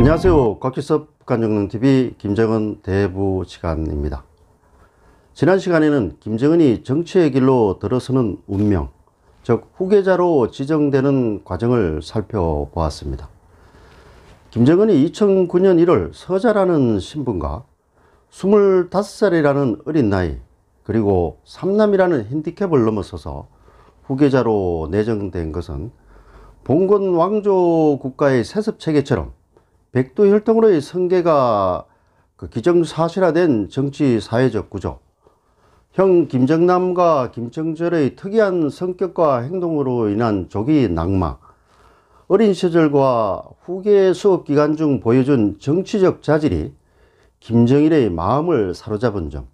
안녕하세요. 곽기섭 북한정론TV 김정은 대부 시간입니다. 지난 시간에는 김정은이 정치의 길로 들어서는 운명, 즉 후계자로 지정되는 과정을 살펴보았습니다. 김정은이 2009년 1월 서자라는 신분과 25살이라는 어린 나이, 그리고 삼남이라는 핸디캡을 넘어서서 후계자로 내정된 것은 봉건 왕조 국가의 세습체계처럼 백두혈통으로의 성계가 기정사실화된 정치 사회적 구조, 형 김정남과 김정절의 특이한 성격과 행동으로 인한 조기 낙마, 어린 시절과 후계 수업 기간 중 보여준 정치적 자질이 김정일의 마음을 사로잡은 점,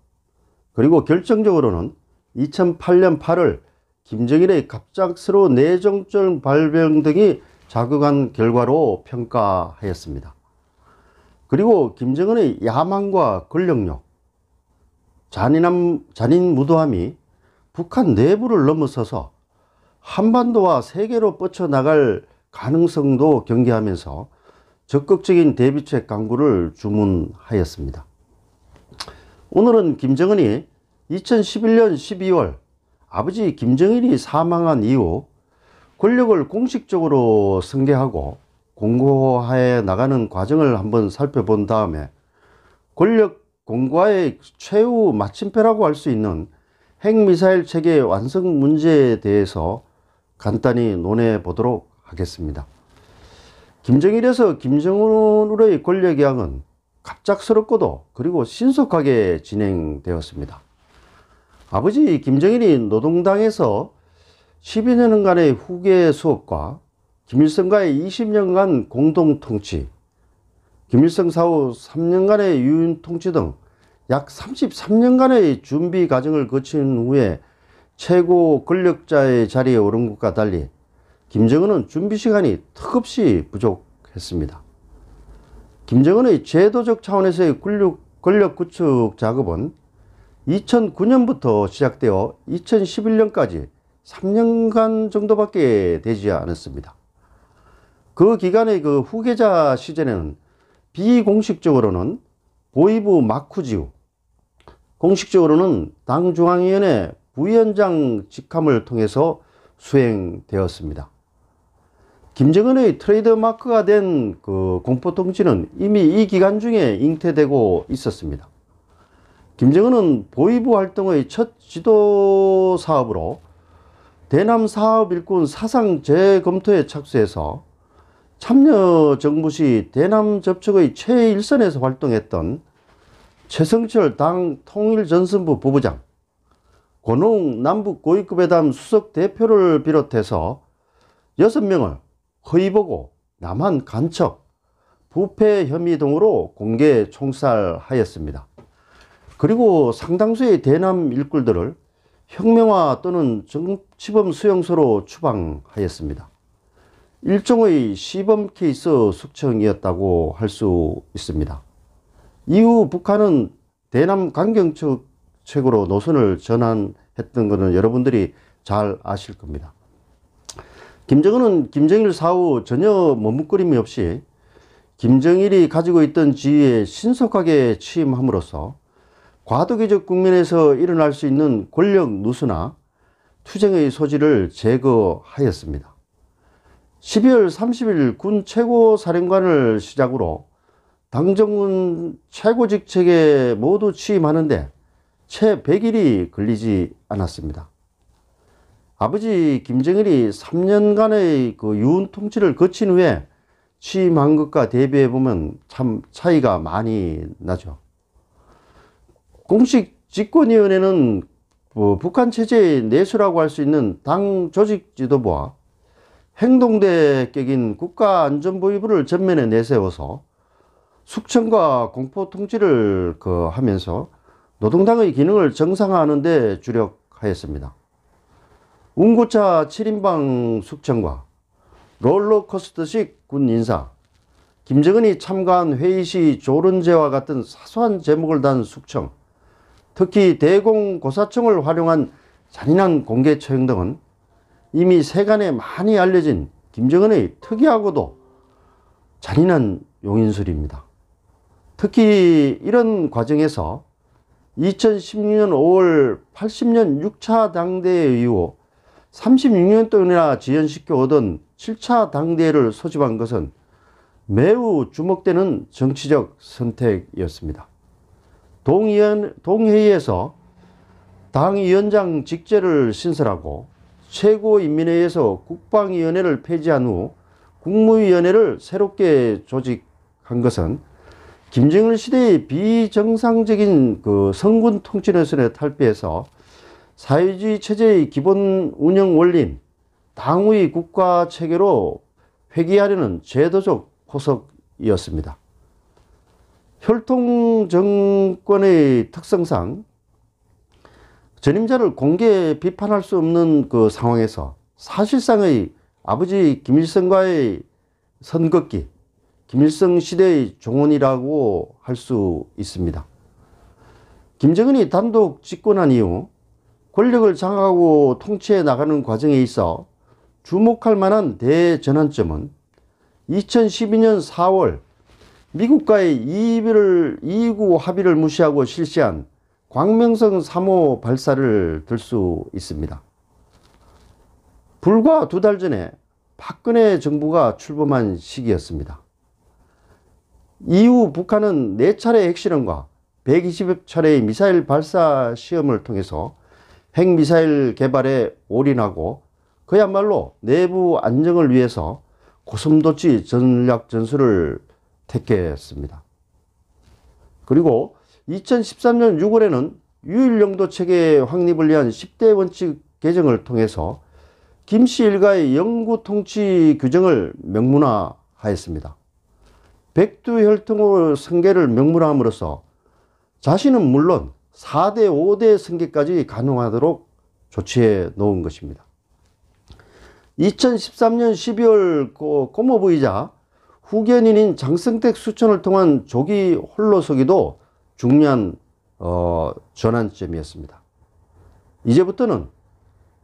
그리고 결정적으로는 2008년 8월 김정일의 갑작스러운 내정절 발병 등이 작용한 결과로 평가하였습니다. 그리고 김정은의 야망과 권력욕, 잔인무도함이 북한 내부를 넘어서서 한반도와 세계로 뻗쳐나갈 가능성도 경계하면서 적극적인 대비책 강구를 주문하였습니다. 오늘은 김정은이 2011년 12월 아버지 김정일이 사망한 이후 권력을 공식적으로 승계하고 공고화해 나가는 과정을 한번 살펴본 다음에 권력 공고화의 최후 마침표라고 할 수 있는 핵미사일 체계 완성 문제에 대해서 간단히 논해 보도록 하겠습니다. 김정일에서 김정은의 권력 이양은 갑작스럽고도 그리고 신속하게 진행되었습니다. 아버지 김정일이 노동당에서 12년간의 후계 수업과 김일성과의 20년간 공동통치, 김일성 사후 3년간의 유인 통치 등 약 33년간의 준비 과정을 거친 후에 최고 권력자의 자리에 오른 것과 달리 김정은은 준비 시간이 턱없이 부족했습니다. 김정은의 제도적 차원에서의 권력 구축 작업은 2009년부터 시작되어 2011년까지 3년간 정도밖에 되지 않았습니다. 그 기간의 후계자 시절에는 비공식적으로는 보위부 마쿠지우, 공식적으로는 당중앙위원회 부위원장 직함을 통해서 수행되었습니다. 김정은의 트레이드마크가 된 공포통치는 이미 이 기간 중에 잉태되고 있었습니다. 김정은은 보위부 활동의 첫 지도 사업으로 대남 사업 일꾼 사상 재검토에 착수해서 참여정부 시 대남 접촉의 최일선에서 활동했던 최성철 당 통일전선부 부부장, 권웅 남북고위급회담 수석 대표를 비롯해서 6명을 허위보고, 남한 간첩, 부패 혐의 등으로 공개 총살하였습니다. 그리고 상당수의 대남 일꾼들을 혁명화 또는 정치범 수용소로 추방하였습니다. 일종의 시범 케이스 숙청이었다고 할 수 있습니다. 이후 북한은 대남 강경책으로 노선을 전환했던 것은 여러분들이 잘 아실 겁니다. 김정은은 김정일 사후 전혀 머뭇거림이 없이 김정일이 가지고 있던 지위에 신속하게 취임함으로써 과도기적 국면에서 일어날 수 있는 권력 누수나 투쟁의 소지를 제거하였습니다. 12월 30일 군 최고사령관을 시작으로 당정군 최고직책에 모두 취임하는데 채 100일이 걸리지 않았습니다. 아버지 김정일이 3년간의 유운 통치를 거친 후에 취임한 것과 대비해 보면 참 차이가 많이 나죠. 공식 집권위원회는 북한 체제의 내수라고 할 수 있는 당 조직 지도부와 행동대 격인 국가안전보위부를 전면에 내세워서 숙청과 공포 통치를 하면서 노동당의 기능을 정상화하는 데 주력하였습니다. 운구차 7인방 숙청과 롤러코스터식 군 인사, 김정은이 참가한 회의 시 조른제와 같은 사소한 제목을 단 숙청, 특히 대공고사청을 활용한 잔인한 공개 처형 등은 이미 세간에 많이 알려진 김정은의 특이하고도 잔인한 용인술입니다. 특히 이런 과정에서 2016년 5월 80년 6차 당대회 이후 36년 동안이나 지연시켜 오던 7차 당대회를 소집한 것은 매우 주목되는 정치적 선택이었습니다. 동회의에서 당위원장 직제를 신설하고 최고인민회의에서 국방위원회를 폐지한 후 국무위원회를 새롭게 조직한 것은 김정일 시대의 비정상적인 성군 통치 노선에 탈피해서 사회주의 체제의 기본 운영 원리인 당의 국가 체계로 회귀하려는 제도적 포석이었습니다. 혈통 정권의 특성상 전임자를 공개 비판할 수 없는 상황에서 사실상의 아버지 김일성과의 선긋기, 김일성 시대의 종언이라고 할 수 있습니다. 김정은이 단독 집권한 이후 권력을 장악하고 통치해 나가는 과정에 있어 주목할 만한 대전환점은 2012년 4월 미국과의 이의구 합의를 무시하고 실시한 광명성 3호 발사를 들 수 있습니다. 불과 2달 전에 박근혜 정부가 출범한 시기였습니다. 이후 북한은 4차례 핵실험과 120차례의 미사일 발사 시험을 통해서 핵미사일 개발에 올인하고 그야말로 내부 안정을 위해서 고슴도치 전략 전술을 택했습니다. 그리고 2013년 6월에는 유일영도 체계 확립을 위한 10대 원칙 개정을 통해서 김씨 일가의 영구 통치 규정을 명문화하였습니다. 백두혈통의 승계를 명문화함으로써 자신은 물론 4대 5대 승계까지 가능하도록 조치해 놓은 것입니다. 2013년 12월 고모부이자 후견인인 장성택 수천을 통한 조기 홀로서기도 중요한 전환점이었습니다. 이제부터는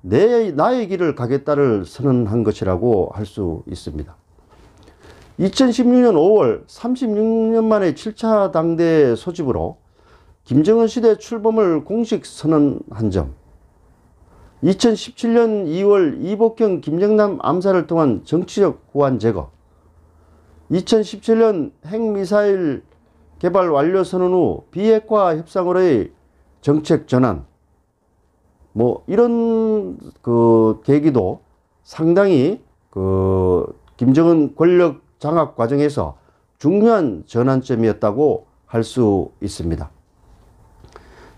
나의 길을 가겠다를 선언한 것이라고 할 수 있습니다. 2016년 5월 36년 만에 7차 당대 소집으로 김정은 시대 출범을 공식 선언한 점, 2017년 2월 이복형 김정남 암살을 통한 정치적 후환 제거, 2017년 핵미사일 개발 완료 선언 후 비핵화 협상으로의 정책 전환, 이런 계기도 상당히 김정은 권력 장악 과정에서 중요한 전환점이었다고 할 수 있습니다.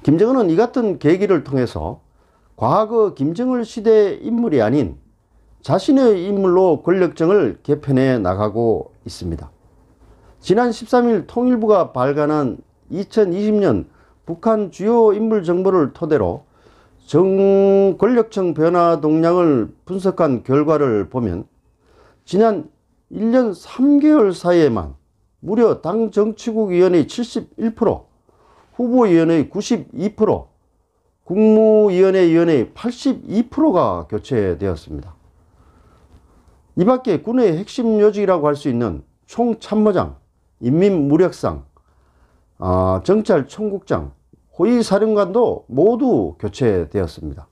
김정은은 이 같은 계기를 통해서 과거 김정일 시대 인물이 아닌 자신의 인물로 권력정을 개편해 나가고 있습니다. 지난 13일 통일부가 발간한 2020년 북한 주요 인물 정보를 토대로 권력청 변화 동향을 분석한 결과를 보면 지난 1년 3개월 사이에만 무려 당 정치국위원회 71%, 후보위원회 92%, 국무위원회 위원회 82%가 교체되었습니다. 이 밖에 군의 핵심 요직이라고 할 수 있는 총참모장, 인민무력상, 정찰총국장, 호위사령관도 모두 교체되었습니다.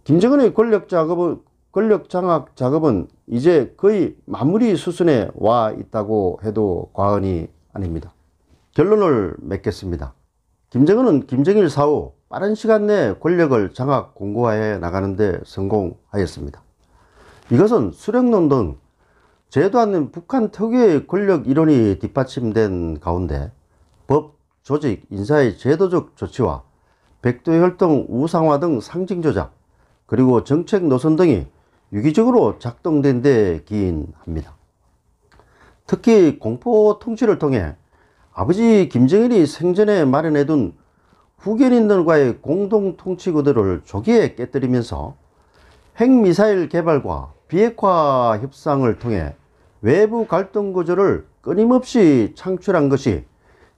김정은의 권력 장악 작업은 이제 거의 마무리 수순에 와 있다고 해도 과언이 아닙니다. 결론을 맺겠습니다. 김정은은 김정일 사후 빠른 시간 내에 권력을 장악 공고화해 나가는 데 성공하였습니다. 이것은 수령론 등 제도 않는 북한 특유의 권력 이론이 뒷받침된 가운데 법, 조직, 인사의 제도적 조치와 백두혈통 우상화 등 상징 조작, 그리고 정책 노선 등이 유기적으로 작동된 데 기인합니다. 특히 공포 통치를 통해 아버지 김정일이 생전에 마련해둔 후견인들과의 공동 통치 구도를 조기에 깨뜨리면서 핵미사일 개발과 비핵화 협상을 통해 외부 갈등 구조를 끊임없이 창출한 것이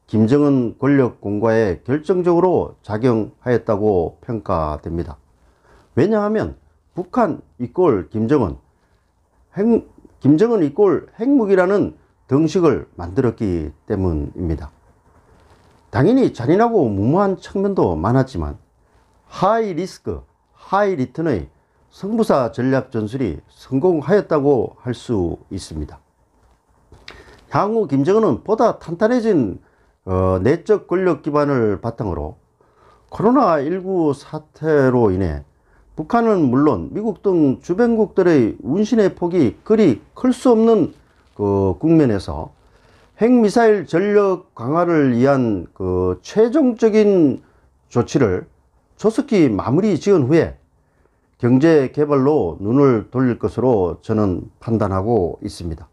김정은 권력 공고화에 결정적으로 작용하였다고 평가됩니다. 왜냐하면 북한 이꼴 김정은, 김정은 이꼴 핵무기라는 등식을 만들었기 때문입니다. 당연히 잔인하고 무모한 측면도 많았지만 하이 리스크, 하이 리턴의 성부사 전략 전술이 성공하였다고 할 수 있습니다. 향후 김정은은 보다 탄탄해진 내적 권력 기반을 바탕으로 코로나19 사태로 인해 북한은 물론 미국 등 주변국들의 운신의 폭이 그리 클 수 없는 국면에서 핵미사일 전력 강화를 위한 최종적인 조치를 조속히 마무리 지은 후에 경제 개발로 눈을 돌릴 것으로 저는 판단하고 있습니다.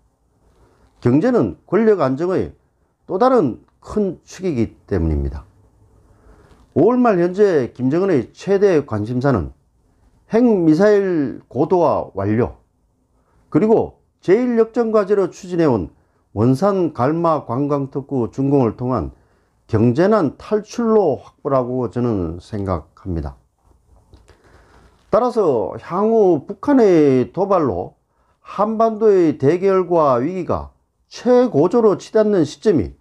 경제는 권력 안정의 또 다른 큰 축이기 때문입니다. 5월 말 현재 김정은의 최대 관심사는 핵미사일 고도화 완료, 그리고 제1역전과제로 추진해온 원산 갈마 관광특구 준공을 통한 경제난 탈출로 확보라고 저는 생각합니다. 따라서 향후 북한의 도발로 한반도의 대결과 위기가 최고조로 치닫는 시점이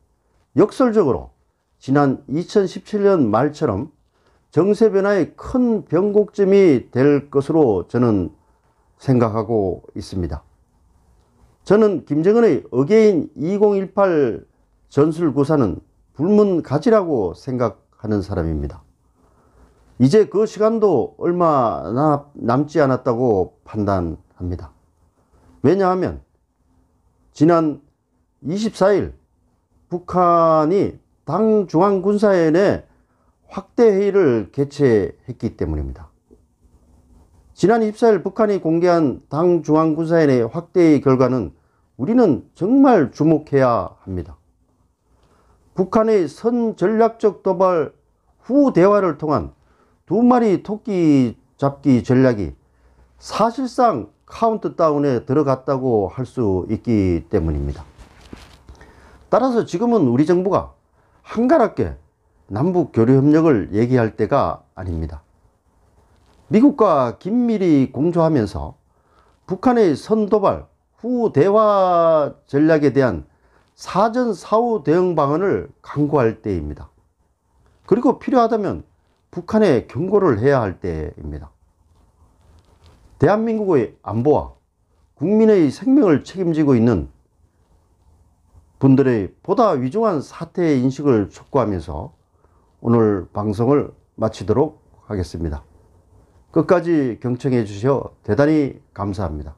역설적으로 지난 2017년 말처럼 정세 변화의 큰 변곡점이 될 것으로 저는 생각하고 있습니다. 저는 김정은의 어게인 2018 전술구사는 불문가지라고 생각하는 사람입니다. 이제 그 시간도 얼마 남지 않았다고 판단합니다. 왜냐하면 지난 24일 북한이 당 중앙군사위원회 확대회의를 개최했기 때문입니다. 지난 24일 북한이 공개한 당 중앙군사위원회 확대회의 결과는 우리는 정말 주목해야 합니다. 북한의 선전략적 도발 후 대화를 통한 두 마리 토끼 잡기 전략이 사실상 카운트다운에 들어갔다고 할 수 있기 때문입니다. 따라서 지금은 우리 정부가 한가롭게 남북 교류 협력을 얘기할 때가 아닙니다. 미국과 긴밀히 공조하면서 북한의 선도발 후 대화 전략에 대한 사전 사후 대응 방안을 강구할 때입니다. 그리고 필요하다면 북한에 경고를 해야 할 때입니다. 대한민국의 안보와 국민의 생명을 책임지고 있는 분들의 보다 위중한 사태의 인식을 촉구하면서 오늘 방송을 마치도록 하겠습니다. 끝까지 경청해 주셔서 대단히 감사합니다.